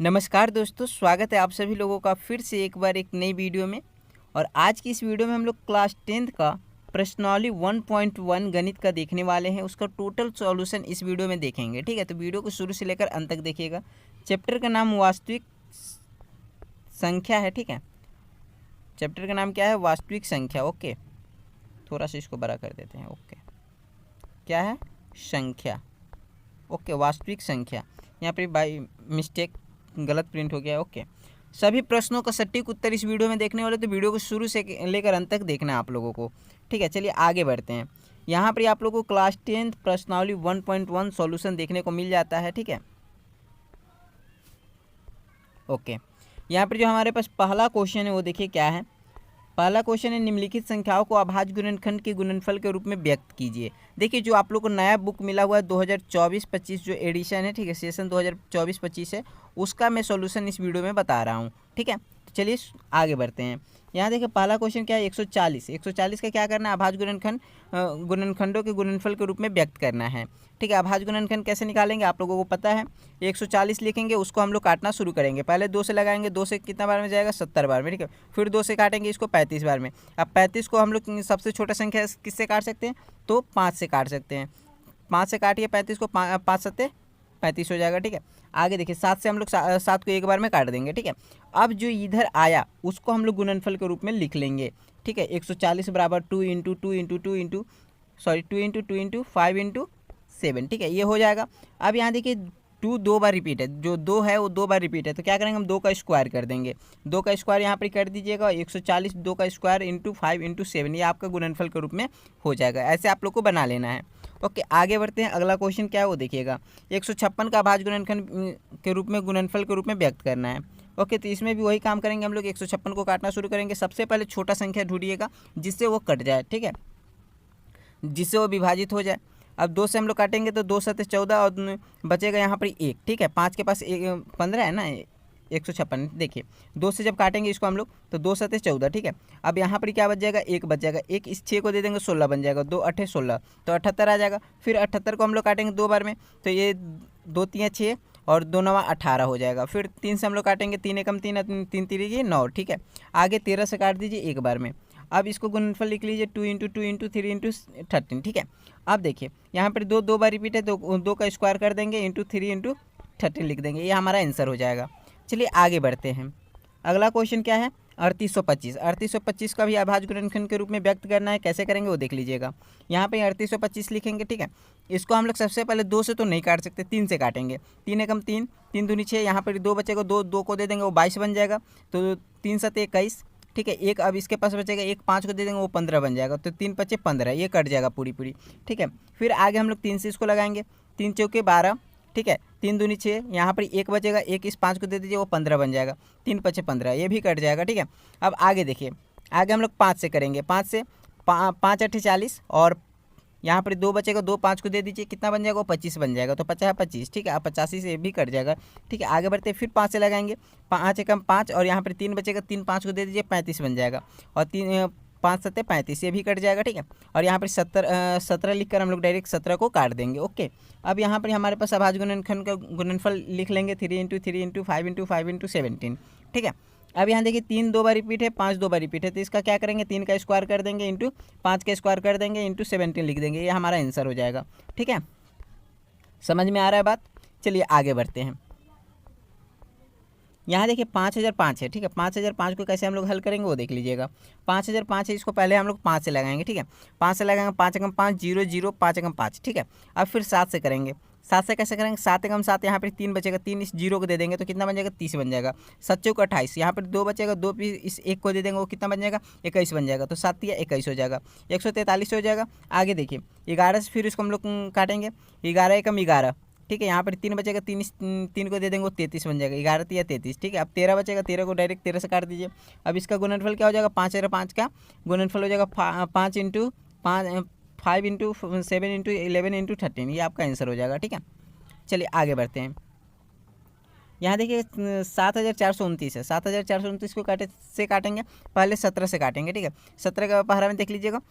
नमस्कार दोस्तों, स्वागत है आप सभी लोगों का फिर से एक बार एक नई वीडियो में। और आज की इस वीडियो में हम लोग क्लास 10th का प्रश्नावली 1.1 गणित का देखने वाले हैं। उसका टोटल सॉल्यूशन इस वीडियो में देखेंगे। ठीक है, तो वीडियो को शुरू से लेकर अंत तक देखिएगा। चैप्टर का नाम वास्तविक संख्या है। ठीक है, चैप्टर का नाम क्या है? वास्तविक संख्या। ओके, थोड़ा सा इसको बड़ा कर देते हैं। ओके, क्या है? संख्या। ओके, वास्तविक संख्या। यहाँ पर बाई मिस्टेक गलत प्रिंट हो गया है। ओके, सभी प्रश्नों का सटीक उत्तर इस वीडियो में देखने वाले, तो वीडियो को शुरू से लेकर अंत तक देखना है आप लोगों को। ठीक है, चलिए आगे बढ़ते हैं। यहाँ पर आप लोगों को क्लास 10th प्रश्नावली 1.1 सॉल्यूशन देखने को मिल जाता है। ठीक है, ओके, यहाँ पर जो हमारे पास पहला क्वेश्चन है वो देखिए क्या है। पहला क्वेश्चन है, निम्नलिखित संख्याओं को अभाज्य गुणनखंड के गुणनफल के रूप में व्यक्त कीजिए। देखिए, जो आप लोग को नया बुक मिला हुआ है 2024-25 जो एडिशन है, ठीक है, सेशन 2024-25 है, उसका मैं सॉल्यूशन इस वीडियो में बता रहा हूँ। ठीक है, तो चलिए आगे बढ़ते हैं। यहाँ देखिए पहला क्वेश्चन क्या है, 140 का क्या करना है? अभाज्य गुणनखंड गुणनखंडों के गुणनफल के रूप में व्यक्त करना है। ठीक है, अभाज्य गुणनखंड कैसे निकालेंगे आप लोगों को पता है। 140 लिखेंगे, उसको हम लोग काटना शुरू करेंगे। पहले 2 से लगाएंगे, 2 से कितना बार में जाएगा? 70 बार में। ठीक है, फिर 2 से काटेंगे इसको 35 बार में। अब 35 को हम लोग सबसे छोटा संख्या किससे काट सकते हैं? तो 5 से काट सकते हैं। 5 से काटिए 35 को, 5 सत्ते 35 हो जाएगा। ठीक है, आगे देखिए 7 से हम लोग 7 को एक बार में काट देंगे। ठीक है, अब जो इधर आया उसको हम लोग गुणनफल के रूप में लिख लेंगे। ठीक है, 140 बराबर 2 इंटू 5 इंटू 7। ठीक है, ये हो जाएगा। अब यहाँ देखिए 2 दो बार रिपीट है, जो 2 है वो 2 बार रिपीट है, तो क्या करेंगे हम 2 का स्क्वायर कर देंगे। 2 का स्क्वायर यहाँ पर कर दीजिएगा, 140 2 का स्क्वायर इंटू 5 इंटू 7, ये आपका गुणनफल के रूप में हो जाएगा। ऐसे आप लोग को बना लेना है। ओके, आगे बढ़ते हैं। अगला क्वेश्चन क्या है वो देखिएगा। 156 का अभाज्य गुणनखंड के रूप में गुणनफल के रूप में व्यक्त करना है। ओके, तो इसमें भी वही काम करेंगे हम लोग। 156 को काटना शुरू करेंगे। सबसे पहले छोटा संख्या ढूंढिएगा जिससे वो कट जाए। ठीक है, जिससे वो विभाजित हो जाए। अब 2 से हम लोग काटेंगे तो 2 सत्ते 14 और बचेगा यहाँ पर 1। ठीक है, 5 के पास 15 है ना, 156। देखिए 2 से जब काटेंगे इसको हम लोग तो 2 सत्ते 14। ठीक है, अब यहाँ पर क्या बच जाएगा? 1 बच जाएगा। 1 इस 6 को दे देंगे, 16 बन जाएगा। 2 8 16 तो 78 आ जाएगा। फिर 78 को हम लोग काटेंगे 2 बार में, तो ये 2 3 6 और 2 9 18 हो जाएगा। फिर 3 से हम लोग काटेंगे, 3 एकम 3 3 3 9। ठीक है, आगे 13 से काट दीजिए एक बार में। अब इसको गुणनफल लिख लीजिए 2 इंटू 2 इंटू 3 इंटू 13। ठीक है, अब देखिए यहाँ पर 2 बार रिपीट है, तो 2 का स्क्वायर कर देंगे इंटू 3 इंटू 13 लिख देंगे। ये हमारा आंसर हो जाएगा। चलिए आगे बढ़ते हैं। अगला क्वेश्चन क्या है? 3825 का भी अभाज्य गुणनखंड के रूप में व्यक्त करना है। कैसे करेंगे वो देख लीजिएगा। यहाँ पे 3825 लिखेंगे। ठीक है, इसको हम लोग सबसे पहले 2 से तो नहीं काट सकते, 3 से काटेंगे। 3 एकम 3 3 दूनी 6, यहाँ पर 2 बचेगा, 2 को दे देंगे वो 22 बन जाएगा। तो 3 सत्ते 21। ठीक है, एक अब इसके पास बचेगा, एक 5 को दे देंगे वो 15 बन जाएगा। तो 3 पचे 15, ये कट जाएगा पूरी। ठीक है, फिर आगे हम लोग 3 से इसको लगाएंगे। 3 चौके 12। ठीक है, 3 दूनी 6, यहाँ पर 1 बचेगा, एक इस 5 को दे दीजिए वो 15 बन जाएगा। 3 पचे 15, ये भी कट जाएगा। ठीक है, अब आगे देखिए, आगे हम लोग 5 से करेंगे। 5 से 5 8 40 और यहाँ पर 2 बचेगा, 2 5 को दे दीजिए, कितना बन जाएगा? वो 25 बन जाएगा। तो 50 25। ठीक है, अब 85 से भी कट जाएगा। ठीक है, आगे बढ़ते फिर 5 से लगाएंगे। 5 एकम 5 और यहाँ पर 3 बचेगा, 3 5 को दे दीजिए, 35 बन जाएगा। और 5 सत्ते 35, ये भी कट जाएगा। ठीक है, और यहाँ पर 17 लिख कर हम लोग डायरेक्ट 17 को काट देंगे। ओके, अब यहाँ पर हमारे पास अभाज्य गुणनखंड का गुणनफल लिख लेंगे 3 इंटू 3 इंटू 5 इंटू 17। ठीक है, अब यहाँ देखिए 3 2 बार रिपीट है, 5 2 बार रिपीट है, तो इसका क्या करेंगे? 3 का स्क्वायर कर देंगे इंटू 5 का स्क्वायर कर देंगे इंटू 17 लिख देंगे। ये हमारा आंसर हो जाएगा। ठीक है, समझ में आ रहा है बात? चलिए आगे बढ़ते हैं। यहाँ देखिए 5005 है। ठीक है, 5005 को कैसे हम लोग हल करेंगे वो देख लीजिएगा। 5005 है, इसको पहले हम लोग 5 से लगाएंगे। ठीक है, 5 से लगाएंगे, 5 एकम 5 0 0 5 एकम 5। ठीक है, अब फिर 7 से करेंगे। 7 से कैसे करेंगे? 7 एकम 7, यहाँ पर 3 बचेगा, 3 इस 0 को दे देंगे तो कितना बन जाएगा? 30 बन जाएगा। 7 चौक 28, यहाँ पर 2 बचेगा, 2 भी इस 1 को दे देंगे, वो कितना बन जाएगा? 21 बन जाएगा। तो 7 या 21 हो जाएगा, 143 हो जाएगा। आगे देखिए 11 से फिर इसको हम लोग काटेंगे। 11 एकम 11। ठीक है, यहाँ पर 3 बचेगा, 3 को दे देंगे वो 33 बन जाएगा। 11 3 या 33। ठीक है, अब 13 बचेगा, 13 को डायरेक्ट 13 से काट दीजिए। अब इसका गुणनफल क्या हो जाएगा? 5 और 5 का गुणनफल हो जाएगा 5 इंटू 5 5 इंटू 7 इंटू 11 इंटू 13। ये आपका आंसर हो जाएगा। ठीक है, चलिए आगे बढ़ते हैं। यहाँ देखिए 7429 है। 7429 को काटेंगे। पहले 17 से काटेंगे। ठीक है, 17 का पहरा में देख लीजिएगा।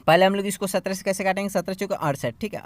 पहले हम लोग इसको 17 से कैसे काटेंगे? 17 चौके 68। ठीक है,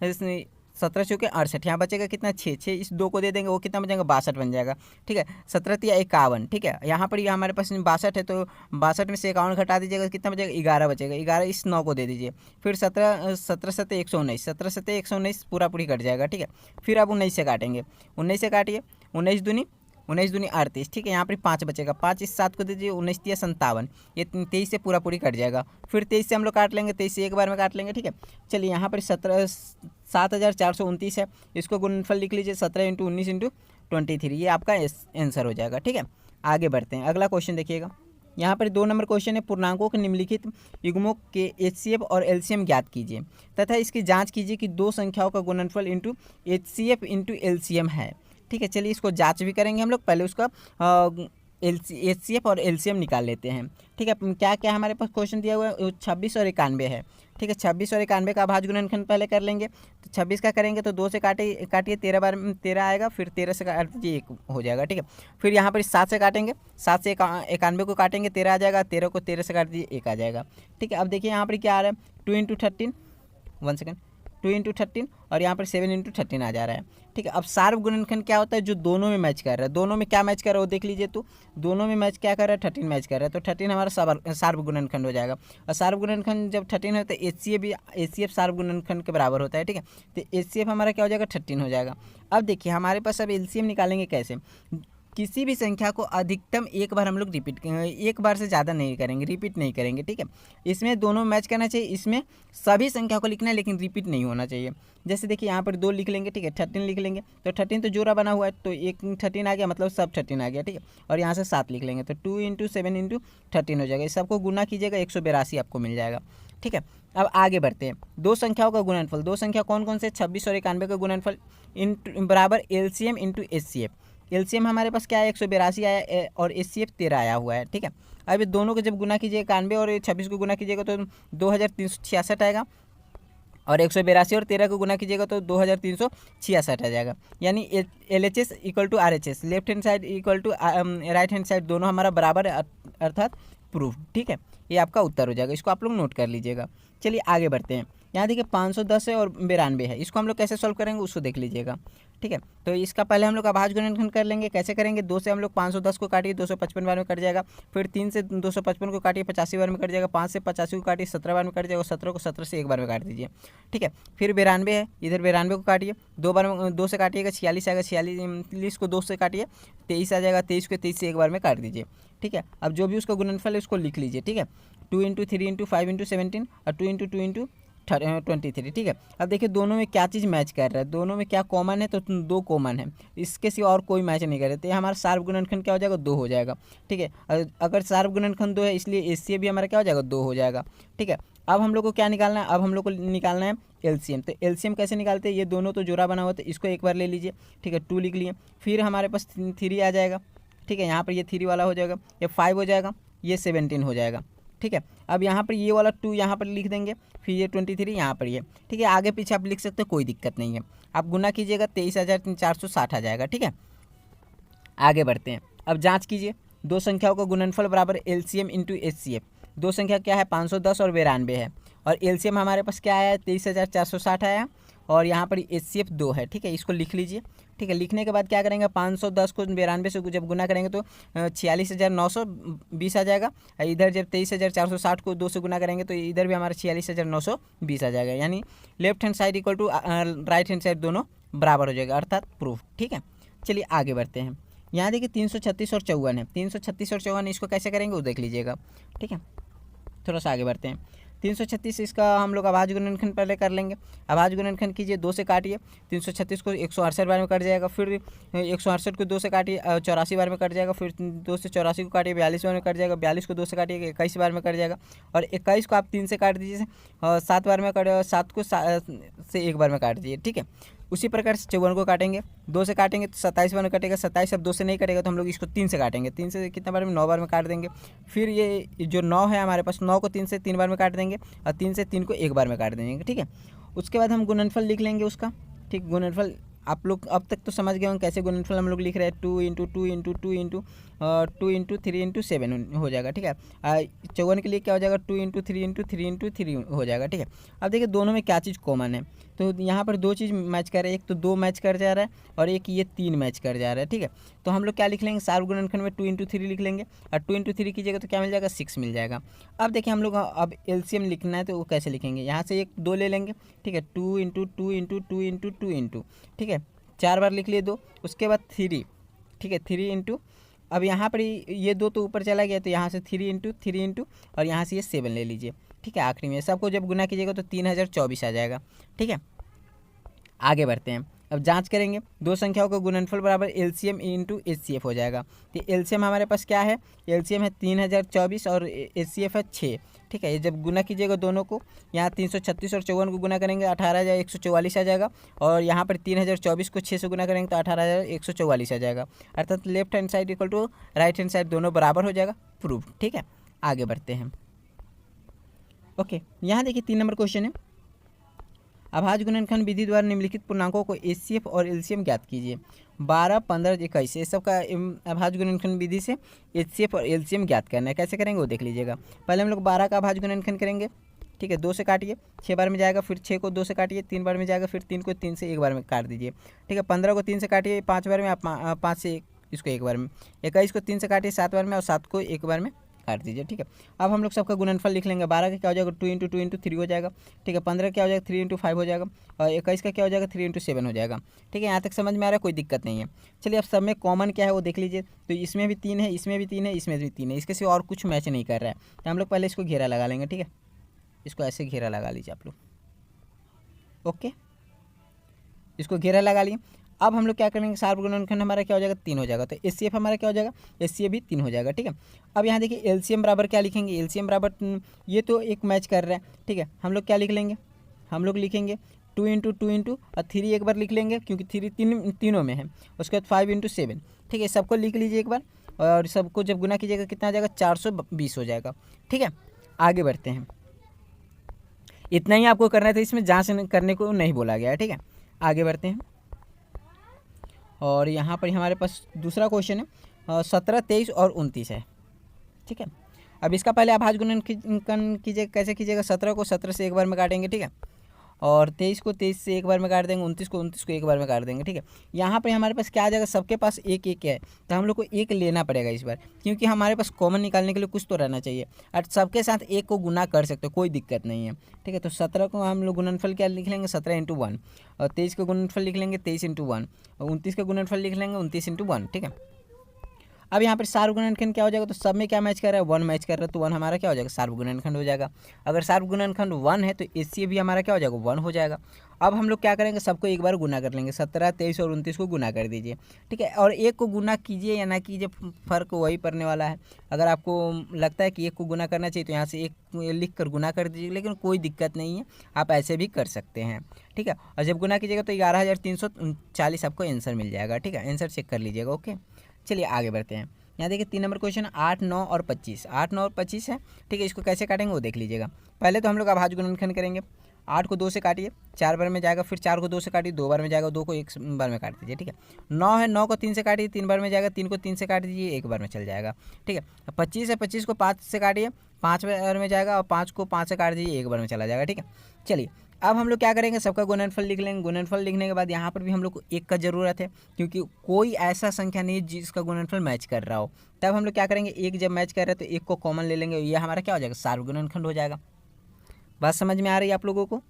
68 17 चौके 68, यहाँ बचेगा कितना 6, 6 इस 2 को दे देंगे, वो कितना बचेगा 62 बन जाएगा। ठीक है, 17 तिया 51। ठीक है, यहाँ पर ये हमारे पास 62 है, तो 62 में से 51 घटा दीजिएगा, कितना बचेगा 11 बचेगा। 11 इस 9 को दे दीजिए, फिर 17 17 119, 17 119 पूरा पूरी कट जाएगा। ठीक है, फिर अब 19 से काटेंगे, 19 से काटिए, 19 दूनी 38। ठीक है, यहाँ पर 5 बचेगा, 5 इस 7 को दीजिए, 19 तिया 57, ये 23 से पूरा पूरी कट जाएगा। फिर 23 से हम लोग काट लेंगे, 23 से एक बार में काट लेंगे। ठीक है, चलिए यहाँ पर 7429 है, इसको गुणनफल लिख लीजिए, 17 × 19 × 23, ये आपका आंसर हो जाएगा। ठीक है, आगे बढ़ते हैं, अगला क्वेश्चन देखिएगा। यहाँ पर 2 नंबर क्वेश्चन है, पूर्णांकों के निम्नलिखित युग्मों के HCF और LCM ज्ञात कीजिए तथा इसकी जांच कीजिए कि 2 संख्याओं का गुणनफल इंटू HCF इंटू LCM है। ठीक है, चलिए इसको जांच भी करेंगे हम लोग, पहले उसका HCF और LCM निकाल लेते हैं। ठीक है, क्या क्या हमारे पास क्वेश्चन दिया हुआ है, 26 और 91 है। ठीक है, 26 और 91 का अभाज्य गुणनखंड पहले कर लेंगे, तो 26 का करेंगे तो 2 से काटिए 13 बार 13 आएगा, फिर 13 से काट दीजिए 1 हो जाएगा। ठीक है, फिर यहाँ पर 7 से काटेंगे, 7 से 91 को काटेंगे 13 आ जाएगा, 13 को 13 से काट दीजिए 1 आ जाएगा। ठीक है, अब देखिए यहाँ पर क्या आ रहा है 2 × 13, 1 सेकेंड, 2 × 13 और यहाँ पर 7 × 13 आ जा रहा है। ठीक है, अब सार्व गुणनखंड क्या होता है, जो दोनों में मैच कर रहा है, दोनों में क्या मैच कर रहा है वो देख लीजिए, तो दोनों में मैच क्या कर रहा है 13 मैच कर रहा है, तो 13 हमारा सार्व गुणनखंड हो जाएगा। और सार्व गुणनखंड जब 13 है तो HCF सार्व गुणनखंड के बराबर होता है। ठीक है, तो HCF हमारा क्या हो जाएगा 13 हो जाएगा। अब देखिए हमारे पास अब LCM निकालेंगे कैसे, किसी भी संख्या को अधिकतम एक बार हम लोग एक बार से ज़्यादा नहीं करेंगे, रिपीट नहीं करेंगे। ठीक है, इसमें दोनों मैच करना चाहिए, इसमें सभी संख्या को लिखना है लेकिन रिपीट नहीं होना चाहिए। जैसे देखिए यहाँ पर 2 लिख लेंगे, ठीक है, 13 लिख लेंगे, तो 13 तो जोड़ा बना हुआ है, तो एक 13 आ गया, मतलब सब 13 आ गया। ठीक है, और यहाँ से 7 लिख लेंगे, तो 2 × 7 × 13 हो जाएगा। इस सबको गुना कीजिएगा, 182 आपको मिल जाएगा। ठीक है, अब आगे बढ़ते हैं, 2 संख्याओं का गुणनफल, 2 संख्या कौन कौन से, 26 और 91 का गुणनफल बराबर LCM इंटू HCF। LCM हमारे पास क्या है 182 आया और HCF 13 आया हुआ है। ठीक है, अब ये दोनों को जब गुना कीजिएगा 91 और 26 को गुना कीजिएगा तो 2366 आएगा, और 182 और 13 को गुना कीजिएगा तो 2366 आ जाएगा। यानी LHS equal to RHS, left hand side equal to right hand side, दोनों हमारा बराबर है, अर्थात प्रूफ। ठीक है, ये आपका उत्तर हो जाएगा, इसको आप लोग नोट कर लीजिएगा। चलिए आगे बढ़ते हैं, यहाँ देखिए 510 है और 92 है, इसको हम लोग कैसे सॉल्व करेंगे उसको देख लीजिएगा। ठीक है, तो इसका पहले हम लोग अभाज्य गुणनखंड कर लेंगे, कैसे करेंगे, 2 से हम लोग 510 को काटिए 255 बार में कट जाएगा, फिर 3 से 255 को काटिए 85 बार में कट जाएगा, 5 से 85 को काटिए 17 बार में कट जाएगा, 17 को 17 से एक बार में काट दीजिए। ठीक है, फिर 92 है, इधर 92 को काटिए 2 बार में, 2 से काटिएगा 46 आएगा, 46 को 2 से काटिए 23 आ जाएगा, 23 को 23 से एक बार में काट दीजिए। ठीक है, अब जो भी उसका गुणनफल है उसको लिख लीजिए। ठीक है, 2 × 3 × 5 × 17 और 2 × 2 × 23। ठीक है, अब देखिए दोनों में क्या चीज़ मैच कर रहा है, दोनों में क्या कॉमन है, तो 2 कॉमन है, इसके सिवा और कोई मैच नहीं कर रहे, तो ये हमारा सार्व गुणनखंड क्या हो जाएगा 2 हो जाएगा। ठीक है, अगर सार्व गुणनखंड 2 है इसलिए HCF भी हमारा क्या हो जाएगा 2 हो जाएगा। ठीक है, अब हम लोग को क्या निकालना है, अब हम लोग को निकालना है LCM। तो LCM कैसे निकालते हैं, ये दोनों तो जोड़ा बना हुआ तो इसको एक बार ले लीजिए। ठीक है, 2 लिख लिए, फिर हमारे पास 3 आ जाएगा। ठीक है, यहाँ पर ये 3 वाला हो जाएगा, ये 5 हो जाएगा, ये 17 हो जाएगा। ठीक है, अब यहाँ पर ये वाला 2 यहाँ पर लिख देंगे, फिर ये 23 यहाँ पर ये। ठीक है, आगे पीछे आप लिख सकते हो, कोई दिक्कत नहीं है, आप गुना कीजिएगा 23,460 आ जाएगा। ठीक है, आगे बढ़ते हैं, अब जांच कीजिए, 2 संख्याओं का गुणनफल बराबर LCM इंटू HCF। 2 संख्या क्या है 510 और 92 है, और LCM हमारे पास क्या आया है 23,460 आया, और यहाँ पर HCF 2 है। ठीक है, इसको लिख लीजिए। ठीक है, लिखने के बाद क्या करेंगे, 510 को 92 से जब गुना करेंगे तो 46,920 आ जाएगा, इधर जब 23,460 को 2 से गुना करेंगे तो इधर भी हमारा 46,920 आ जाएगा, यानी left hand side equal to right hand side दोनों बराबर हो जाएगा, अर्थात प्रूफ। ठीक है, चलिए आगे बढ़ते हैं, यहाँ देखिए 336 और 54 है, 336 और 54 इसको कैसे करेंगे वो देख लीजिएगा। ठीक है, थोड़ा सा आगे बढ़ते हैं, 336 इसका हम लोग अभाज्य गुणनखंड पहले कर लेंगे। अभाज्य गुणनखंड कीजिए, 2 से काटिए, 336 को 168 बार में कट जाएगा, फिर 168 को 2 से काटिए 84 बार में कट जाएगा, फिर 2 से 84 को काटिए 42 बार में कट जाएगा, 42 को 2 से काटिए 21 बार में कट जाएगा, और 21 को आप 3 से काट दीजिए 7 बार में कट, 7 को से एक बार में काट दीजिए। ठीक है, उसी प्रकार से 54 को काटेंगे, 2 से काटेंगे तो 27 बार में कटेगा, 27 अब 2 से नहीं कटेगा तो हम लोग इसको 3 से काटेंगे, 3 से कितना बार में 9 बार में काट देंगे, फिर ये जो 9 है हमारे पास 9 को 3 से 3 बार में काट देंगे, और 3 से 3 को एक बार में काट देंगे। ठीक है, उसके बाद हम गुणनफल लिख लेंगे उसका। ठीक, गुणनफल आप लोग अब तक तो समझ गए होंगे कैसे गुणनफल हम लोग लिख रहे हैं, 2 × 2 × 2 × 3 × 7 हो जाएगा। ठीक है, 54 के लिए क्या हो जाएगा 2 × 3 × 3 × 3 हो जाएगा। ठीक है, अब देखिए दोनों में क्या चीज़ कॉमन है, तो यहाँ पर दो चीज़ मैच कर रहा है, एक तो 2 मैच कर जा रहा है और एक ये 3 मैच कर जा रहा है, ठीक है। तो हम लोग क्या लिख लेंगे, सार्व गुणनखंड में 2 × 3 लिख लेंगे और 2 × 3 कीजिएगा तो क्या मिल जाएगा, 6 मिल जाएगा। अब देखिए हम लोग अब एलसीएम लिखना है तो वो कैसे लिखेंगे, यहाँ से एक 2 ले लेंगे, ठीक है, 2 × 2 × 2 × 2 × ठीक है, 4 बार लिख लिए 2, उसके बाद 3, ठीक है, 3 × अब यहाँ पर ये 2 तो ऊपर चला गया तो यहाँ से 3 × 3 × और यहाँ से ये 7 ले लीजिए, ठीक है। आखिरी में सबको जब गुना कीजिएगा तो 3024 आ जाएगा, ठीक है। आगे बढ़ते हैं, अब जांच करेंगे, दो संख्याओं का गुणनफल बराबर एलसीएम × एचसीएफ हो जाएगा। तो एलसीएम हमारे पास क्या है, एलसीएम है 3024 और एचसीएफ है 6, ठीक है। ये जब गुना कीजिएगा दोनों को, यहाँ 336 और 54 को गुना करेंगे 18144 आ जाएगा और यहाँ पर 3024 को 6 से गुना करेंगे तो 18144 आ जाएगा, अर्थात left hand side equal to right hand side दोनों बराबर हो जाएगा, प्रूफ, ठीक है। आगे बढ़ते हैं, ओके। यहाँ देखिए 3 नंबर क्वेश्चन है, अभाज्य गुणनखंड विधि द्वारा निम्नलिखित पूर्णांकों को एचसीएफ और एलसीएम ज्ञात कीजिए। 12, 15, 21 ये सब का अभाज्य गुणनखंड विधि से एचसीएफ और एलसीएम ज्ञात करना है। कैसे करेंगे वो देख लीजिएगा। पहले हम लोग 12 का अभाज्य गुणनखंड करेंगे, ठीक है, 2 से काटिए, 6 बार में जाएगा, फिर 6 को 2 से काटिए, 3 बार में जाएगा, फिर 3 को 3 से 1 बार में काट दीजिए, ठीक है। 15 को 3 से काटिए 5 बार में, आप 5 से इसको 1 बार में, 21 को 3 से काटिए 7 बार में और 7 को 1 बार में काट दीजिए, ठीक है। अब हम लोग सबका गुणनफल लिख लेंगे। 12 का क्या हो जाएगा, 2 × 2 × 3 हो जाएगा, ठीक है। 15 क्या हो जाएगा, 3 × 5 हो जाएगा और 21 का क्या हो जाएगा, 3 × 7 हो जाएगा, ठीक है। यहाँ तक समझ में आ रहा है, कोई दिक्कत नहीं है। चलिए अब सब में कॉमन क्या है वो देख लीजिए। तो इसमें भी 3 है, इसमें भी 3 है, इसमें भी 3 है, इसके सिवा और कुछ मैच नहीं कर रहा है। तो हम लोग पहले इसको घेरा लगा लेंगे, ठीक है, इसको ऐसे घेरा लगा लीजिए आप लोग, ओके, इसको घेरा लगा लिए। अब हम लोग क्या करेंगे, सार्व गुणनखंड हमारा क्या हो जाएगा, 3 हो जाएगा, तो एचसीएफ हमारा क्या हो जाएगा, एचसीएफ भी 3 हो जाएगा, ठीक है। अब यहाँ देखिए एलसीएम बराबर क्या लिखेंगे, एलसीएम बराबर ये तो एक मैच कर रहा है, ठीक है। हम लोग क्या लिख लेंगे, हम लोग लिखेंगे 2 × 2 × और 3 एक बार लिख लेंगे क्योंकि 3 तीनों में है। उसके बाद 5 × 7, ठीक है, सबको लिख लीजिए एक बार और सबको जब गुना कीजिएगा कितना आ जाएगा, 420 हो जाएगा, ठीक है। आगे बढ़ते हैं, इतना ही आपको करना था, इसमें जाँच करने को नहीं बोला गया है, ठीक है। आगे बढ़ते हैं और यहाँ पर हमारे पास दूसरा क्वेश्चन है, 17, 23 और 29 है, ठीक है। अब इसका पहले अभाज्य गुणनखंड कीजिएगा। कैसे कीजिएगा, 17 को 17 से 1 बार में काटेंगे, ठीक है, और 23 को 23 से 1 बार में काट देंगे, 29 को 29 को 1 बार में काट देंगे, ठीक है। यहाँ पे हमारे पास क्या आ जाएगा, सबके पास एक एक है तो हम लोग को एक लेना पड़ेगा इस बार, क्योंकि हमारे पास कॉमन निकालने के लिए कुछ तो रहना चाहिए और सबके साथ एक को गुना कर सकते हो, कोई दिक्कत नहीं है, ठीक है। तो 17 को हम लोग गुणनफल क्या लिख लेंगे, 17 × 1 और 23 का गुणनफल लिख लेंगे 23 × 1 और 29 का गुणनफल लिख लेंगे 29 × 1, ठीक है। अब यहाँ पर सार्व गुणनखंड क्या हो जाएगा, तो सब में क्या मैच कर रहा है, 1 मैच कर रहा है, तो 1 हमारा क्या हो जाएगा, सार्व गुणनखंड हो जाएगा। अगर सार्व गुणनखंड 1 है तो इससे भी हमारा क्या हो जाएगा, 1 हो जाएगा। अब हम लोग क्या करेंगे, सबको एक बार गुना कर लेंगे, 17, 23 और 29 को गुना कर दीजिए, ठीक है। और एक को गुना कीजिए या ना कीजिए, फ़र्क वही पड़ने वाला है। अगर आपको लगता है कि एक को गुना करना चाहिए तो यहाँ से एक लिख कर गुना कर दीजिए, लेकिन कोई दिक्कत नहीं है, आप ऐसे भी कर सकते हैं, ठीक है। और जब गुना कीजिएगा तो 11340 आपको आंसर मिल जाएगा, ठीक है। आंसर चेक कर लीजिएगा, ओके। चलिए आगे बढ़ते हैं। यहाँ देखिए 3 नंबर क्वेश्चन, 8, 9 और 25, 8, 9 और 25 है, ठीक है। इसको कैसे काटेंगे वो देख लीजिएगा। पहले तो हम लोग अभाज्य गुणनखंड करेंगे। 8 को 2 से काटिए, 4 बार में जाएगा, फिर 4 को 2 से काटिए, 2 बार में जाएगा, 2 को 1 बार में काट दीजिए, ठीक है। 9 है, 9 को 3 से काटिए, 3 बार में जाएगा, 3 को 3 से काट दीजिए, 1 बार में चल जाएगा, ठीक है। 25 है, 25 को 5 से काटिए, 5 बार में जाएगा और 5 को 5 से काट दीजिए, 1 बार में चला जाएगा, ठीक है। चलिए अब हम लोग क्या करेंगे, सबका गुणनफल लिख लेंगे। गुणनफल लिखने के बाद यहाँ पर भी हम लोग को एक का ज़रूरत है, क्योंकि कोई ऐसा संख्या नहीं है जिसका गुणनफल मैच कर रहा हो। तब हम लोग क्या करेंगे, एक जब मैच कर रहे हैं तो एक को कॉमन ले लेंगे, ये हमारा क्या हो जाएगा, सार्व गुणनखंड हो जाएगा। बात समझ में आ रही है आप लोगों को।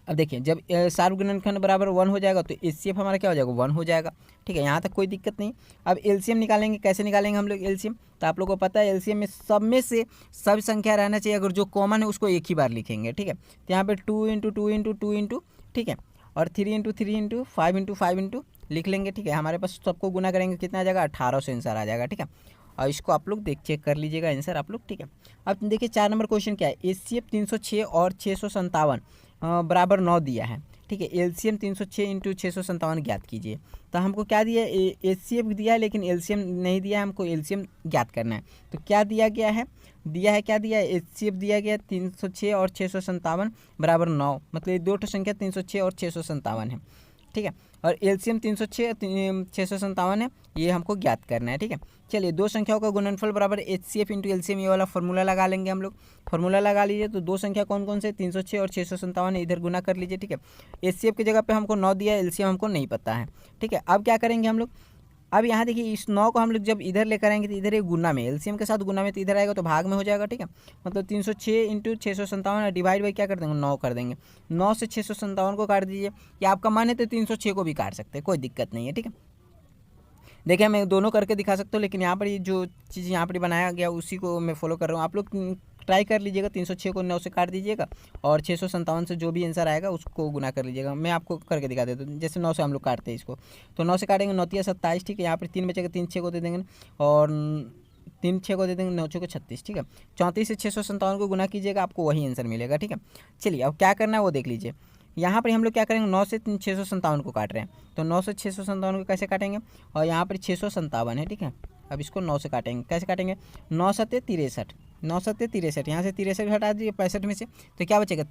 अब देखिए जब सार्व गुणनखंड बराबर 1 हो जाएगा तो एचसीएफ हमारा क्या हो जाएगा, 1 हो जाएगा, ठीक है। यहाँ तक कोई दिक्कत नहीं। अब एलसीएम निकालेंगे, कैसे निकालेंगे हम लोग एलसीएम, तो आप लोगों को पता है एलसीएम में सब में से सब संख्या रहना चाहिए, अगर जो कॉमन है उसको एक ही बार लिखेंगे, ठीक है। तो यहाँ पे 2 × 2 × 2 × ठीक है, और 3 × 3 × 5 × 5 × लिख लेंगे, ठीक है। हमारे पास सबको गुना करेंगे, कितना आ जाएगा, 1800 आंसर आ जाएगा, ठीक है। और इसको आप लोग चेक कर लीजिएगा आंसर आप लोग, ठीक है। अब देखिए 4 नंबर क्वेश्चन क्या है, एचसीएफ 306 और 657 बराबर 9 दिया है, ठीक है। एलसीएम 306 × 657 ज्ञात कीजिए। तो हमको क्या दिया है, एचसीएफ दिया है लेकिन एलसीएम नहीं दिया है, हमको एलसीएम ज्ञात करना है। तो क्या दिया गया है, क्या दिया है, एचसीएफ दिया गया 306 और 657 बराबर 9, मतलब ये दो संख्या 306 और 657 है। ठीक है। और एलसीएम 306 657 है, ये हमको ज्ञात करना है। ठीक है, चलिए दो संख्याओं का गुणनफल बराबर HCF इंटू एलसीएम, ये वाला फॉर्मूला लगा लेंगे हम लोग। फॉर्मूला लगा लीजिए। तो दो संख्या कौन कौन से 306 और 657 इधर गुना कर लीजिए। ठीक है, HCF की जगह पे हमको 9 दिया, एलसीएम हमको नहीं पता है। ठीक है, अब क्या करेंगे हम लोग, अब यहाँ देखिए इस 9 को हम लोग जब इधर लेकर आएंगे तो इधर एक गुना में, एलसीएम के साथ गुना में, तो इधर आएगा तो भाग में हो जाएगा। ठीक है, मतलब 306 इंटू 657 डिवाइड बाई क्या कर देंगे 9 कर देंगे। 9 से 657 को काट दीजिए, या आपका मन है तो 306 को भी काट सकते हैं, कोई दिक्कत नहीं है। ठीक है, देखिए मैं दोनों करके दिखा सकता हूँ, लेकिन यहाँ पर ये जो चीज़ यहाँ पर बनाया गया उसी को मैं फॉलो कर रहा हूँ। आप लोग ट्राई कर लीजिएगा, 306 को 9 से काट दीजिएगा और 657 से जो भी आंसर आएगा उसको गुना कर लीजिएगा। मैं आपको करके दिखा देता हूँ। जैसे 9 से हम लोग काटते हैं इसको, तो 9 से काटेंगे 9 तिया 27। ठीक है, यहाँ पर 3 बचेगा, 3 6 को दे देंगे और 3 6 को दे देंगे, 9 6 को 36। ठीक है, 34 से 657 को गुना कीजिएगा, आपको वही आंसर मिलेगा। ठीक है, चलिए अब क्या करना है वो देख लीजिए। यहाँ पर हम लोग क्या करेंगे, 9 से 657 को काट रहे हैं, तो 9 से 657 को कैसे काटेंगे, और यहाँ पर 657 है। ठीक है, अब इसको 9 से काटेंगे, कैसे काटेंगे, 9 7 63, 9 7 63, यहाँ से 63 हटा दीजिए 65 में से, तो क्या बचेगा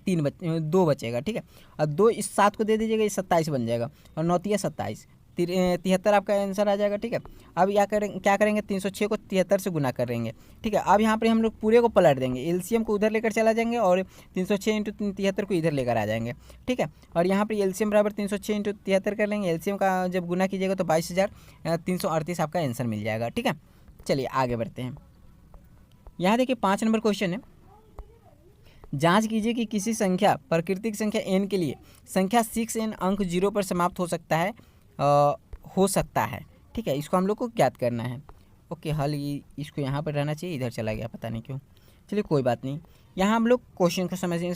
2 बचेगा। ठीक है, अब 2 इस 7 को दे दीजिएगा, ये 27 बन जाएगा, और 9 तिया 27, 73 आपका आंसर आ जाएगा। ठीक है, अब क्या करेंगे 306 को 73 से गुना करेंगे। ठीक है, अब यहाँ पर हम लोग पूरे को पलट देंगे, एलसीएम को उधर लेकर चला जाएंगे और 306 इंटू 73 को इधर लेकर आ जाएंगे। ठीक है, और यहाँ पर एलसीएम बराबर 306 इंटू 73 कर लेंगे, एलसीएम का जब गुना कीजिएगा तो 22,338 आपका आंसर मिल जाएगा। ठीक है, चलिए आगे बढ़ते हैं। यहाँ देखिए 5 नंबर क्वेश्चन है, जांच कीजिए कि किसी संख्या प्राकृतिक संख्या n के लिए संख्या 6n अंक 0 पर समाप्त हो सकता है। ठीक है, इसको हम लोग को ज्ञात करना है। ओके, हल इसको यहाँ पर रहना चाहिए, इधर चला गया पता नहीं क्यों। चलिए कोई बात नहीं, यहाँ हम लोग क्वेश्चन को समझें।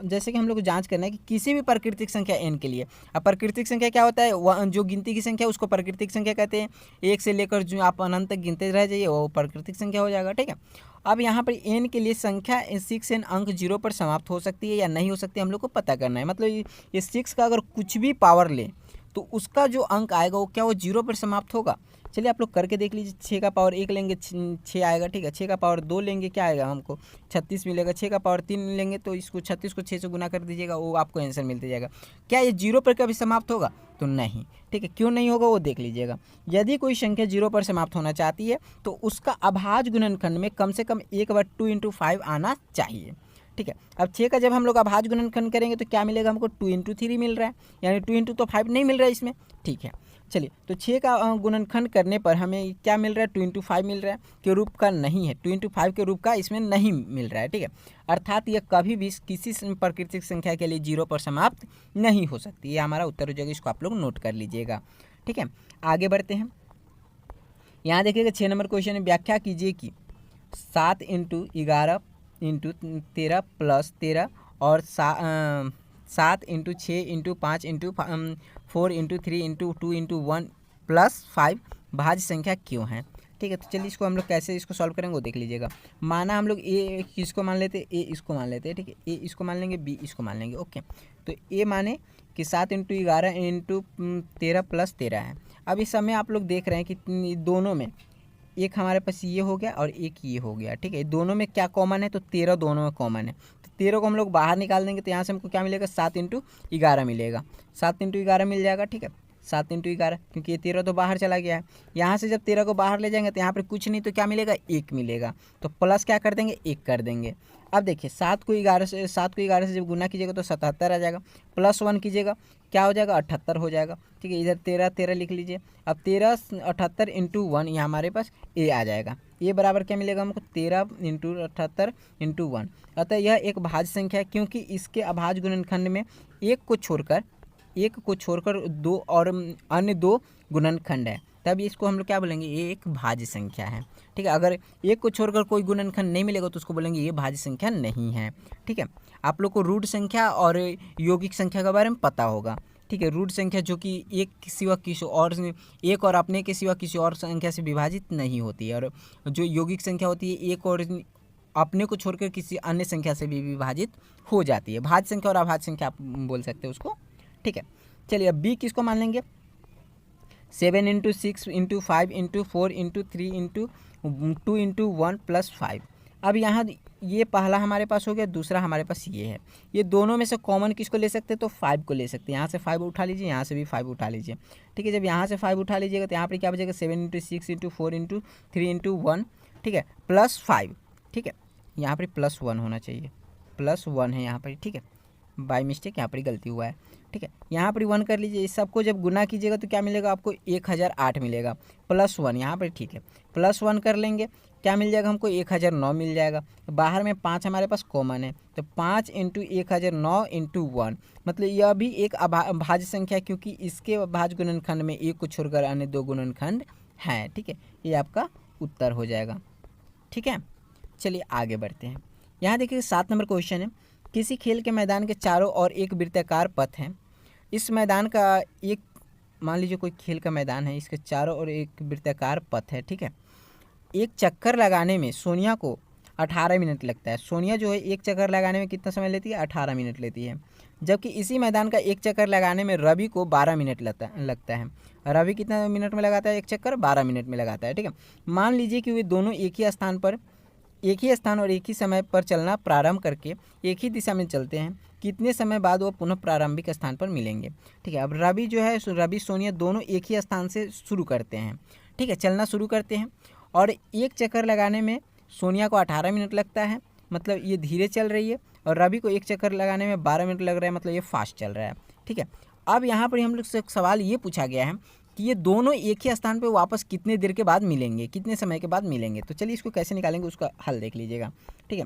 जैसे कि हम लोग को जांच करना है कि किसी भी प्राकृतिक संख्या n के लिए, अब प्राकृतिक संख्या क्या होता है, जो गिनती की संख्या उसको प्राकृतिक संख्या कहते हैं। 1 से लेकर जो आप अनंत तक गिनते रह जाइए वो प्राकृतिक संख्या हो जाएगा। ठीक है, अब यहाँ पर n के लिए संख्या 6n अंक 0 पर समाप्त हो सकती है या नहीं हो सकती, हम लोग को पता करना है। मतलब ये 6 का अगर कुछ भी पावर ले तो उसका जो अंक आएगा वो क्या वो 0 पर समाप्त होगा। चलिए आप लोग करके देख लीजिए। 6 का पावर 1 लेंगे 6 आएगा। ठीक है, 6 का पावर 2 लेंगे क्या आएगा, हमको 36 मिलेगा। 6 का पावर 3 लेंगे तो इसको 36 को 6 से गुना कर दीजिएगा, वो आपको आंसर मिलते जाएगा। क्या ये 0 पर कभी समाप्त होगा, तो नहीं। ठीक है, क्यों नहीं होगा वो देख लीजिएगा। यदि कोई संख्या 0 पर समाप्त होना चाहती है तो उसका अभाज्य गुणनखंड में कम से कम 1/2 × 5 आना चाहिए। ठीक है, अब 6 का जब हम लोग अभाज्य गुणनखंड करेंगे तो क्या मिलेगा हमको 2 × 3 मिल रहा है, यानी 2 × तो 5 नहीं मिल रहा है इसमें। ठीक है, चलिए तो 6 का गुणनखंड करने पर हमें क्या मिल रहा है 2 × 5 मिल रहा है, के रूप का नहीं है, 2 × 5 के रूप का इसमें नहीं मिल रहा है। ठीक है, अर्थात यह कभी भी किसी प्राकृतिक संख्या के लिए 0 पर समाप्त नहीं हो सकती। ये हमारा उत्तर हो जाएगा, इसको आप लोग नोट कर लीजिएगा। ठीक है, आगे बढ़ते हैं। यहाँ देखिएगा 6 नंबर क्वेश्चन है, व्याख्या कीजिए कि 7 × 11 × 13 + 13 और 7 × 6 × 5 × 4 × 3 × 2 × 1 + 5 भाज्य संख्या क्यों है। ठीक है, तो चलिए इसको हम लोग कैसे इसको सॉल्व करेंगे वो देख लीजिएगा। माना हम लोग ए किसको मान लेते हैं, ए इसको मान लेते हैं। ठीक है, ए इसको मान लेंगे, बी इसको मान लेंगे। ओके, तो ए माने कि 7 × 11 × 13 + 13 है। अब इस समय आप लोग देख रहे हैं कि दोनों में एक हमारे पास ये हो गया और एक ये हो गया। ठीक है, दोनों में क्या कॉमन है, तो 13 दोनों में कॉमन है। तो 13 को हम लोग बाहर निकाल देंगे तो यहाँ से हमको क्या मिलेगा 7 × 11 मिलेगा, 7 × 11 मिल जाएगा। ठीक है, 7 × 11, क्योंकि ये 13 तो बाहर चला गया है। यहाँ से जब 13 को बाहर ले जाएंगे तो यहाँ पर कुछ नहीं तो क्या मिलेगा 1 मिलेगा, तो प्लस क्या कर देंगे 1 कर देंगे। अब देखिए 7 को 11 से जब गुना कीजिएगा तो 77 आ जाएगा, +1 कीजिएगा क्या हो जाएगा 78 हो जाएगा। ठीक है, इधर 13 लिख लीजिए। अब 13 78 × 1 यहाँ हमारे पास ए आ जाएगा। ये बराबर क्या मिलेगा हमको 13 × 78 × 1। अतः यह एक भाज्य संख्या है, क्योंकि इसके अभाज्य गुणनखंड में एक को छोड़कर 2 और अन्य 2 गुणनखंड है, तब इसको हम लोग क्या बोलेंगे, ये एक भाज्य संख्या है। ठीक है, अगर एक को छोड़कर कोई गुणनखंड नहीं मिलेगा तो उसको बोलेंगे ये भाज्य संख्या नहीं है। ठीक है, आप लोग को रूट संख्या और यौगिक संख्या के बारे में पता होगा। ठीक है, रूट संख्या जो कि एक सिवा किसी और एक और अपने के सिवा किसी और संख्या से विभाजित नहीं होती है, और जो यौगिक संख्या होती है एक और अपने को छोड़कर किसी अन्य संख्या से भी विभाजित हो जाती है। भाज्य संख्या और अभाज्य संख्या आप बोल सकते हो उसको। ठीक है, चलिए अब बी किसको मान लेंगे, 7 × 6 × 5 × 4 × 3 × 2 × 1 + 5। अब यहाँ ये पहला हमारे पास हो गया, दूसरा हमारे पास ये है। ये दोनों में से कॉमन किसको ले सकते हैं, तो 5 को ले सकते हैं। यहाँ से 5 उठा लीजिए, यहाँ से भी 5 उठा लीजिए, ठीक है। जब यहाँ से 5 उठा लीजिएगा तो यहाँ पर क्या बचेगा, 7 × 6 × 4 × 3 × 1, ठीक है, +5, ठीक है। यहाँ पर +1 होना चाहिए, +1 है यहाँ पर, ठीक है, बाय मिस्टेक यहाँ पर गलती हुआ है, ठीक है। यहाँ पर 1 कर लीजिए। इस सबको जब गुना कीजिएगा तो क्या मिलेगा आपको, 1008 मिलेगा, +1 यहाँ पर, ठीक है, +1 कर लेंगे, क्या मिल जाएगा हमको, 1009 मिल जाएगा। बाहर में 5 हमारे पास कॉमन है, तो 5 × 1009 × 1, मतलब यह भी एक भाज्य संख्या है, क्योंकि इसके भाज्य गुणनखंड में 1 को छोड़कर अन्य 2 गुणनखंड हैं, ठीक है। ये आपका उत्तर हो जाएगा, ठीक है। चलिए आगे बढ़ते हैं। यहाँ देखिए 7 नंबर क्वेश्चन है, किसी खेल के मैदान के चारों ओर एक वृत्ताकार पथ है। इस मैदान का एक, मान लीजिए कोई खेल का मैदान है, इसके चारों ओर एक वृत्ताकार पथ है, ठीक है। एक चक्कर लगाने में सोनिया को 18 मिनट लगता है। सोनिया जो है एक चक्कर लगाने में कितना समय लेती है, 18 मिनट लेती है। जबकि इसी मैदान का एक चक्कर लगाने में रवि को 12 मिनट लगता है। रवि कितना मिनट में लगाता है, एक चक्कर 12 मिनट में लगाता है, ठीक है। मान लीजिए कि वे दोनों एक ही स्थान और एक ही समय पर चलना प्रारंभ करके एक ही दिशा में चलते हैं। कितने समय बाद वो पुनः प्रारंभिक स्थान पर मिलेंगे, ठीक है। अब रवि जो है, रवि सोनिया दोनों एक ही स्थान से शुरू करते हैं, ठीक है, चलना शुरू करते हैं, और एक चक्कर लगाने में सोनिया को 18 मिनट लगता है, मतलब ये धीरे चल रही है, और रवि को एक चक्कर लगाने में 12 मिनट लग रहा है, मतलब ये फास्ट चल रहा है, ठीक है। अब यहाँ पर हम लोग से एक सवाल ये पूछा गया है कि ये दोनों एक ही स्थान पे वापस कितने देर के बाद मिलेंगे, कितने समय के बाद मिलेंगे। तो चलिए इसको कैसे निकालेंगे, उसका हल देख लीजिएगा, ठीक है।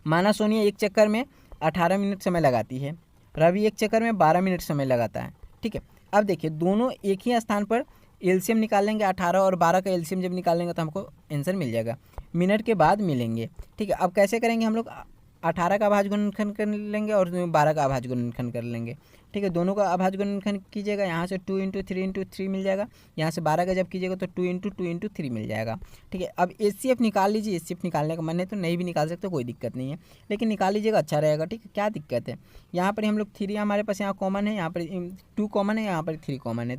माना सोनिया एक चक्कर में 18 मिनट समय लगाती है, रवि एक चक्कर में 12 मिनट समय लगाता है, ठीक है। अब देखिए दोनों एक ही स्थान पर एलसीएम निकालेंगे, 18 और 12 का एलसीएम जब निकालेंगे तो हमको आंसर मिल जाएगा, मिनट के बाद मिलेंगे, ठीक है। अब कैसे करेंगे हम लोग, 18 का अभाज्य गुणनखंड कर लेंगे और 12 का अभाज्य गुणनखंड कर लेंगे, ठीक है। दोनों का अभाज्य गुणनखंड कीजिएगा, यहाँ से 2 × 3 × 3 मिल जाएगा, यहाँ से 12 का जब कीजिएगा तो 2 × 2 × 3 मिल जाएगा, ठीक है। अब एचसीएफ निकाल लीजिए, एचसीएफ निकालने का मन है तो नहीं भी निकाल सकते, कोई दिक्कत नहीं है, लेकिन निकाल लीजिएगा, अच्छा रहेगा, ठीक है। क्या दिक्कत है, यहाँ पर हम लोग 3 हमारे पास यहाँ कॉमन है, यहाँ पर 2 कॉमन है, यहाँ पर 3 कॉमन है,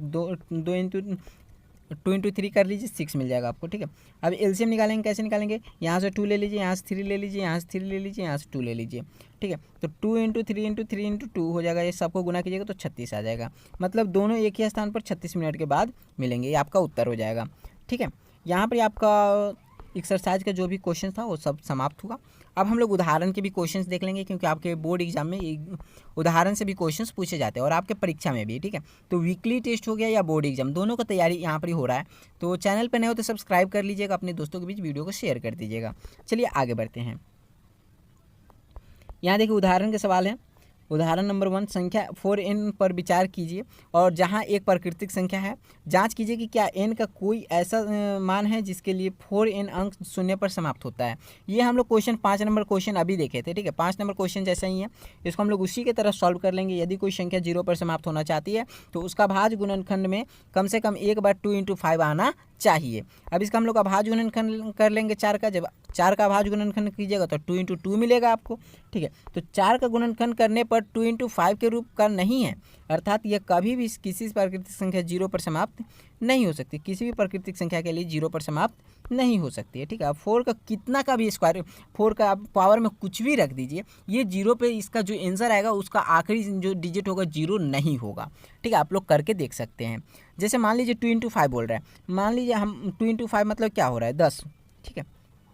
2 × 3 कर लीजिए, 6 मिल जाएगा आपको, ठीक है। अब एलसीएम निकालेंगे, कैसे निकालेंगे, यहाँ से 2 ले लीजिए, यहाँ से 3 ले लीजिए, यहाँ से 3 ले लीजिए, यहाँ से 2 ले लीजिए, ठीक है। तो 2 × 3 × 3 × 2 हो जाएगा, ये सबको गुना कीजिएगा तो 36 आ जाएगा, मतलब दोनों एक ही स्थान पर 36 मिनट के बाद मिलेंगे, ये आपका उत्तर हो जाएगा, ठीक है। यहाँ पर आपका एक्सरसाइज का जो भी क्वेश्चन था वो सब समाप्त हुआ। अब हम लोग उदाहरण के भी क्वेश्चंस देख लेंगे, क्योंकि आपके बोर्ड एग्जाम में उदाहरण से भी क्वेश्चंस पूछे जाते हैं और आपके परीक्षा में भी, ठीक है। तो वीकली टेस्ट हो गया या बोर्ड एग्जाम, दोनों का तैयारी यहाँ पर ही हो रहा है। तो चैनल पर नए हो तो सब्सक्राइब कर लीजिएगा, अपने दोस्तों के बीच वीडियो को शेयर कर दीजिएगा। चलिए आगे बढ़ते हैं। यहाँ देखिए उदाहरण के सवाल हैं। उदाहरण नंबर 1, संख्या 4n पर विचार कीजिए और जहाँ एक प्राकृतिक संख्या है, जांच कीजिए कि क्या n का कोई ऐसा मान है जिसके लिए 4n अंक शून्य पर समाप्त होता है। ये हम लोग क्वेश्चन 5 नंबर क्वेश्चन अभी देखे थे, ठीक है। 5 नंबर क्वेश्चन जैसा ही है, इसको हम लोग उसी की तरह सॉल्व कर लेंगे। यदि कोई संख्या 0 पर समाप्त होना चाहती है तो उसका भाज्य गुणनखंड में कम से कम एक बार 2 × 5 आना चाहिए। अब इसका हम लोग अभाज्य गुणनखंड कर लेंगे 4 का, जब 4 का अभाज्य गुणनखंड कीजिएगा तो 2 × 2 मिलेगा आपको, ठीक है। तो 4 का गुणनखंड करने पर 2 × 5 के रूप का नहीं है, अर्थात यह कभी भी किसी प्राकृतिक संख्या 0 पर समाप्त नहीं हो सकती, किसी भी प्राकृतिक संख्या के लिए 0 पर समाप्त नहीं हो सकती है, ठीक है। अब 4 का कितना का भी स्क्वायर, 4 का आप पावर में कुछ भी रख दीजिए, ये 0 पे इसका जो आंसर आएगा उसका आखिरी जो डिजिट होगा 0 नहीं होगा, ठीक है। आप लोग करके देख सकते हैं। जैसे मान लीजिए 2 × 5 बोल रहा है, मान लीजिए हम 2 × 5 मतलब क्या हो रहा है 10, ठीक है,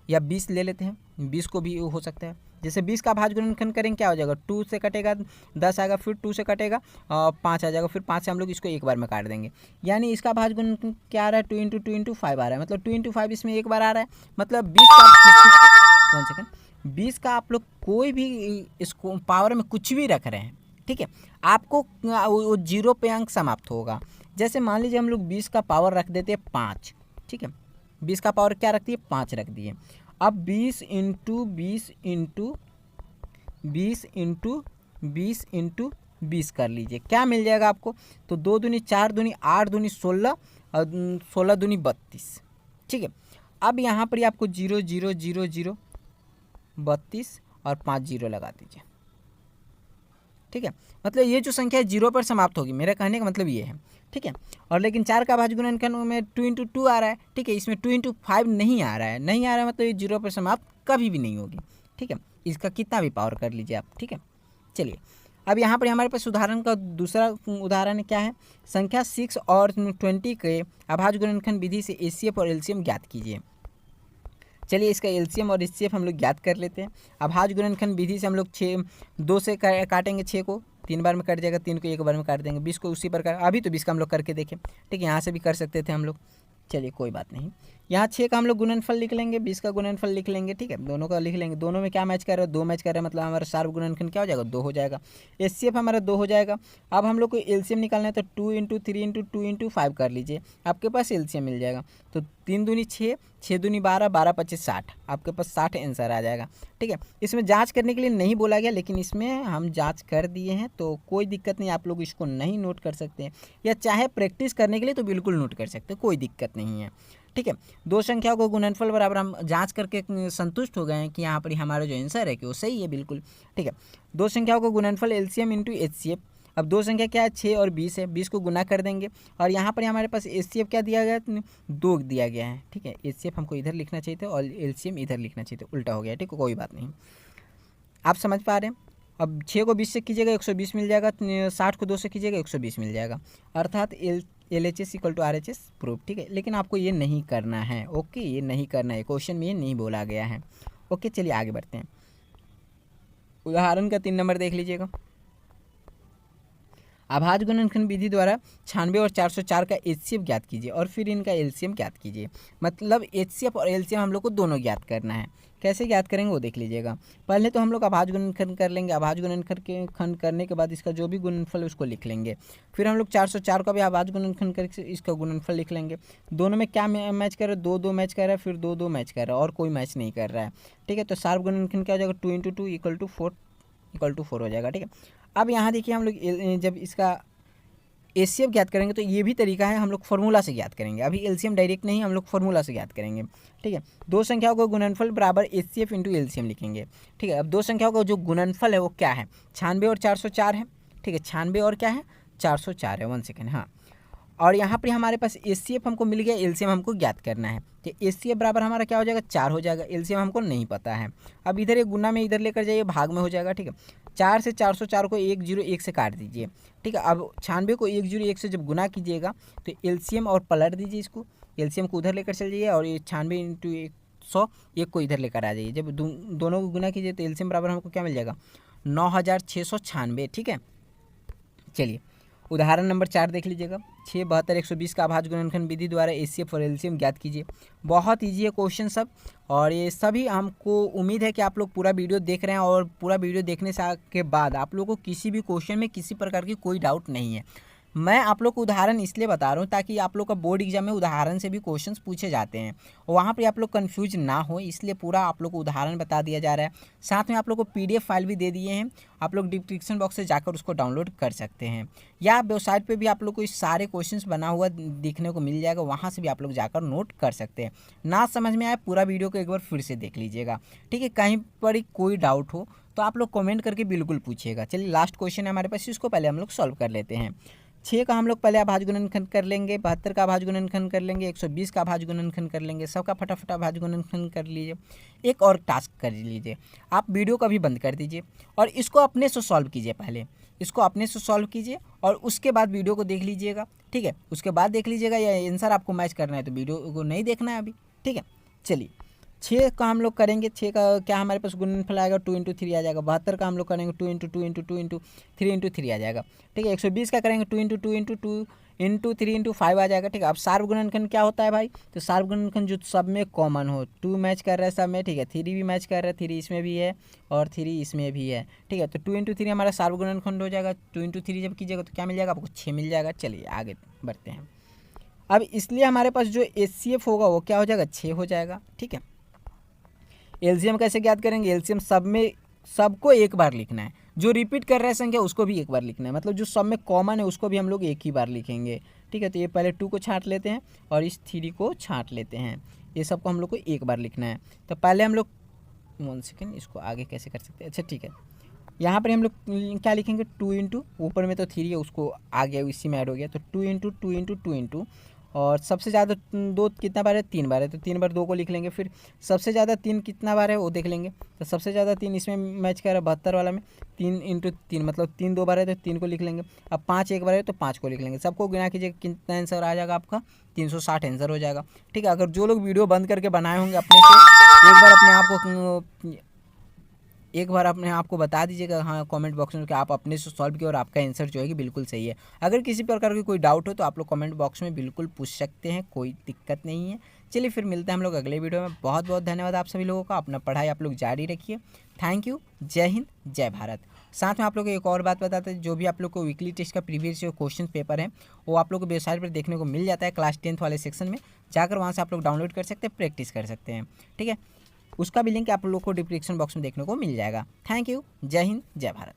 या 20 ले लेते हैं, 20 को भी हो सकता है। जैसे 20 का भाज्य गुणनखंड करेंगे क्या हो जाएगा, 2 से कटेगा 10 आएगा, फिर 2 से कटेगा 5 आ जाएगा, फिर 5 से हम लोग इसको एक बार में काट देंगे, यानी इसका भाज्य गुणनखंड क्या आ रहा है 2 × 2 × 5 आ रहा है, मतलब 2 × 5 इसमें एक बार आ रहा है, मतलब 20 का आप लोग कोई भी इसको पावर में कुछ भी रख रहे हैं, ठीक है, आपको वो 0 पे अंक समाप्त होगा। जैसे मान लीजिए हम लोग 20 का पावर रख देते हैं 5, ठीक है, 20 का पावर क्या रखती है 5 रख दिए। अब 20 × 20 × 20 × 20 × 20 कर लीजिए, क्या मिल जाएगा आपको, तो 2 दूनी 4 दूनी 8 दूनी 16 और 16 दूनी 32, ठीक है। अब यहाँ पर आपको 0 0 0 0 32 और 5 0 लगा दीजिए, ठीक है। मतलब ये जो संख्या 0 पर समाप्त होगी, मेरा कहने का मतलब ये है, ठीक है। और लेकिन 4 का भाज्य गुणनखंड में 2 × 2 आ रहा है, ठीक है, इसमें 2 × 5 नहीं आ रहा है, मतलब ये 0 पर समाप्त कभी भी नहीं होगी, ठीक है। इसका कितना भी पावर कर लीजिए आप, ठीक है। चलिए अब यहाँ पर हमारे पास उदाहरण का दूसरा उदाहरण क्या है, संख्या 6 और 20 के अभाज्य गुणनखंड विधि से एचसीएफ और एलसीएम ज्ञात कीजिए। चलिए इसका एलसीएम और एचसीएफ हम लोग ज्ञात कर लेते हैं। अभाज्य गुणनखंड विधि से हम लोग 2 से काटेंगे 6 को, 3 बार में कट जाएगा, 3 को 1 बार में काट देंगे, 20 को उसी प्रकार, अभी तो 20 का हम लोग करके देखें, ठीक है। यहाँ से भी कर सकते थे हम लोग, चलिए कोई बात नहीं। यहाँ 6 का हम लोग गुणनफल लिख लेंगे, 20 का गुणनफल लिख लेंगे, ठीक है। दोनों का लिख लेंगे, दोनों में क्या मैच कर रहा है, 2 मैच कर रहा है, मतलब हमारा सार्व गुणनखंड क्या हो जाएगा, 2 हो जाएगा। एचसीएफ हमारा 2 हो जाएगा। अब हम लोग को एलसीएम निकालना है तो 2 × 3 × 2 × 5 कर लीजिए, आपके पास एलसीएम मिल जाएगा। तो 3 दूनी 6, 6 दूनी 12, 12 25 60, आपके पास 60 आंसर आ जाएगा, ठीक है। इसमें जाँच करने के लिए नहीं बोला गया, लेकिन इसमें हम जाँच कर दिए हैं तो कोई दिक्कत नहीं, आप लोग इसको नहीं नोट कर सकते हैं, या चाहे प्रैक्टिस करने के लिए तो बिल्कुल नोट कर सकते हैं, कोई दिक्कत नहीं है, ठीक है। 2 संख्याओं को गुणनफल बराबर हम जांच करके संतुष्ट हो गए हैं कि यहाँ पर हमारा जो आंसर है कि वो सही है, बिल्कुल, ठीक है। 2 संख्याओं को गुणनफल एलसीएम इंटू एचसीएफ। अब 2 संख्या क्या है, 6 और 20 है, 20 को गुना कर देंगे, और यहाँ पर हमारे पास एचसीएफ क्या दिया गया, 2 दिया गया है, ठीक है। एचसीएफ हमको इधर लिखना चाहिए था और एलसीएम इधर लिखना चाहिए था, उल्टा हो गया, ठीक है, कोई बात नहीं, आप समझ पा रहे हैं। अब 6 को 20 से कीजिएगा 120 मिल जाएगा, 60 को 2 से कीजिएगा 120 मिल जाएगा, अर्थात LHS = RHS प्रूफ, ठीक है। लेकिन आपको ये नहीं करना है, ओके, ये नहीं करना है, क्वेश्चन में ये नहीं बोला गया है, ओके। चलिए आगे बढ़ते हैं। उदाहरण का 3 नंबर देख लीजिएगा। अभाज्य गुणनखंड विधि द्वारा 96 और 404 का एचसीएफ ज्ञात कीजिए और फिर इनका एलसीएम ज्ञात कीजिए। मतलब एचसीएफ और एलसीएम हम लोग को दोनों ज्ञात करना है। कैसे ज्ञात करेंगे वो देख लीजिएगा। पहले तो हम लोग अभाज्य गुणनखंड कर लेंगे, अभाज्य गुणनखंड करने के बाद इसका जो भी गुणनफल है उसको लिख लेंगे। फिर हम लोग 404 का भी अभाज्य गुणनखंड करके इसका गुणनफल लिख लेंगे। दोनों में क्या मैच कर रहा है, 2 2 मैच कर रहा है, फिर 2 2 मैच कर रहा है, और कोई मैच नहीं कर रहा है, ठीक है। तो सार्व गुणनखंड क्या हो जाएगा, 2 × 2 = 4 हो जाएगा, ठीक है। अब यहाँ देखिए हम लोग जब इसका एचसीएफ ज्ञात करेंगे तो ये भी तरीका है, हम लोग फार्मूला से ज्ञात करेंगे। अभी एलसीएम डायरेक्ट नहीं, हम लोग फार्मूला से ज्ञात करेंगे, ठीक है। 2 संख्याओं को गुणनफल बराबर एचसीएफ इंटू एलसीएम लिखेंगे, ठीक है। अब 2 संख्याओं का जो गुणनफल है वो क्या है, 96 और 404 है, ठीक है। 96 और क्या है, 404 है, 1 सेकेंड, हाँ। और यहाँ पर हमारे पास एचसीएफ हमको मिल गया, एलसीएम हमको ज्ञात करना है। तो एचसीएफ बराबर हमारा क्या हो जाएगा, 4 हो जाएगा, एलसीएम हमको नहीं पता है। अब इधर एक गुना में इधर लेकर जाइए, भाग में हो जाएगा, ठीक है। 4 से 404 को 101 से काट दीजिए, ठीक है। अब 96 को 101 से जब गुना कीजिएगा तो एलसीएम और पलट दीजिए इसको, एलसीएम को उधर लेकर चल जाइए और ये 96 × 100 1 को इधर लेकर आ जाइए। जब दोनों को गुना कीजिए तो एलसीएम बराबर हमको क्या मिल जाएगा, 9696, ठीक है। चलिए उदाहरण नंबर 4 देख लीजिएगा। 6 72 120 का अभाज्य गुणनखंड विधि द्वारा एचसीएफ और एलसीएम ज्ञात कीजिए। बहुत ईजी है क्वेश्चन सब, और ये सभी हमको उम्मीद है कि आप लोग पूरा वीडियो देख रहे हैं, और पूरा वीडियो देखने से के बाद आप लोगों को किसी भी क्वेश्चन में किसी प्रकार की कोई डाउट नहीं है। मैं आप लोग को उदाहरण इसलिए बता रहा हूँ ताकि आप लोग का बोर्ड एग्जाम में उदाहरण से भी क्वेश्चंस पूछे जाते हैं, वहाँ पे आप लोग कंफ्यूज ना हो, इसलिए पूरा आप लोग को उदाहरण बता दिया जा रहा है। साथ में आप लोग को पीडीएफ फाइल भी दे दिए हैं, आप लोग डिस्क्रिप्शन बॉक्स से जाकर उसको डाउनलोड कर सकते हैं, या वेबसाइट पे भी आप लोग को इस सारे क्वेश्चंस बना हुआ देखने को मिल जाएगा, वहाँ से भी आप लोग जाकर नोट कर सकते हैं। ना समझ में आए पूरा वीडियो को एक बार फिर से देख लीजिएगा, ठीक है। कहीं पर ही कोई डाउट हो तो आप लोग कमेंट करके बिल्कुल पूछिएगा। चलिए लास्ट क्वेश्चन है हमारे पास, इसको पहले हम लोग सॉल्व कर लेते हैं। 6 का हम लोग पहले अभाज्य गुणनखंड कर लेंगे, 72 का अभाज्य गुणनखंड कर लेंगे, 120 का अभाज्य गुणनखंड कर लेंगे, सबका फटाफट अभाज्य गुणनखंड कर लीजिए। एक और टास्क कर लीजिए, आप वीडियो का भी बंद कर दीजिए और इसको अपने से सॉल्व कीजिए। पहले इसको अपने से सॉल्व कीजिए और उसके बाद वीडियो को देख लीजिएगा, ठीक है। उसके बाद देख लीजिएगा, या आंसर आपको मैच करना है तो वीडियो को नहीं देखना है अभी, ठीक है। चलिए 6 का हम लोग करेंगे, 6 का क्या हमारे पास गुणनफल आएगा, 2 × 3 आ जाएगा। 72 का हम लोग करेंगे 2 × 2 × 2 × 3 × 3 आ जाएगा, ठीक है। 120 का करेंगे 2 × 2 × 2 × 3 × 5 आ जाएगा, ठीक है। अब सार्व गुणनखंड क्या होता है भाई, तो सार्व गुणनखंड जो सब में कॉमन हो, 2 मैच कर रहा है सब में, ठीक है। 3 भी मैच कर रहा है, 3 इसमें भी है और 3 इसमें भी है, ठीक है। तो 2 × 3 हमारा सार्व गुणनखंड हो जाएगा। 2 × 3 जब कीजिएगा तो क्या मिल जाएगा आपको, 6 मिल जाएगा। चलिए आगे बढ़ते हैं। अब इसलिए हमारे पास जो एचसीएफ होगा वो क्या हो जाएगा, 6 हो जाएगा, ठीक है। एलसीएम कैसे ज्ञात करेंगे, एलसीएम सब में सबको एक बार लिखना है, जो रिपीट कर रहा है संख्या उसको भी एक बार लिखना है, मतलब जो सब में कॉमन है उसको भी हम लोग एक ही बार लिखेंगे, ठीक है। तो ये पहले 2 को छांट लेते हैं और इस 3 को छांट लेते हैं, ये सबको हम लोग को एक बार लिखना है। तो पहले हम लोग 1 सेकेंड, इसको आगे कैसे कर सकते हैं, अच्छा ठीक है। यहाँ पर हम लोग क्या लिखेंगे, 2 × ऊपर में तो 3 है उसको आगे इसी में ऐड हो गया, तो 2 × 2 × 2 × और सबसे ज़्यादा 2 कितना बार है, 3 बार है, तो 3 बार 2 को लिख लेंगे। फिर सबसे ज़्यादा 3 कितना बार है वो देख लेंगे, तो सबसे ज़्यादा 3 इसमें मैच कर रहा है 72 वाला में, 3 इंटू 3 मतलब 3 2 बार है तो 3 को लिख लेंगे। अब 5 एक बार है तो 5 को लिख लेंगे। सबको गिना कीजिए कितना आंसर आ जाएगा आपका, 360 आंसर हो जाएगा। ठीक है, अगर जो लोग वीडियो बंद करके बनाए होंगे अपने से, एक बार अपने आप को बता दीजिएगा हाँ कमेंट बॉक्स में कि आप अपने से सॉल्व किया और आपका आंसर जो है कि बिल्कुल सही है। अगर किसी प्रकार की कोई डाउट हो तो आप लोग कमेंट बॉक्स में बिल्कुल पूछ सकते हैं, कोई दिक्कत नहीं है। चलिए फिर मिलते हैं हम लोग अगले वीडियो में। बहुत बहुत धन्यवाद आप सभी लोगों का, अपना पढ़ाई आप लोग जारी रखिए। थैंक यू, जय हिंद, जय भारत। साथ में आप लोग को एक और बात बताते हैं, जो भी आप लोग को वीकली टेस्ट का प्रीवियस जो क्वेश्चन पेपर है वो आप लोग को वेबसाइट पर देखने को मिल जाता है, क्लास 10th वाले सेक्शन में जाकर वहाँ से आप लोग डाउनलोड कर सकते हैं, प्रैक्टिस कर सकते हैं। ठीक है, उसका भी लिंक आप लोग को डिस्क्रिप्शन बॉक्स में देखने को मिल जाएगा। थैंक यू, जय हिंद, जय भारत।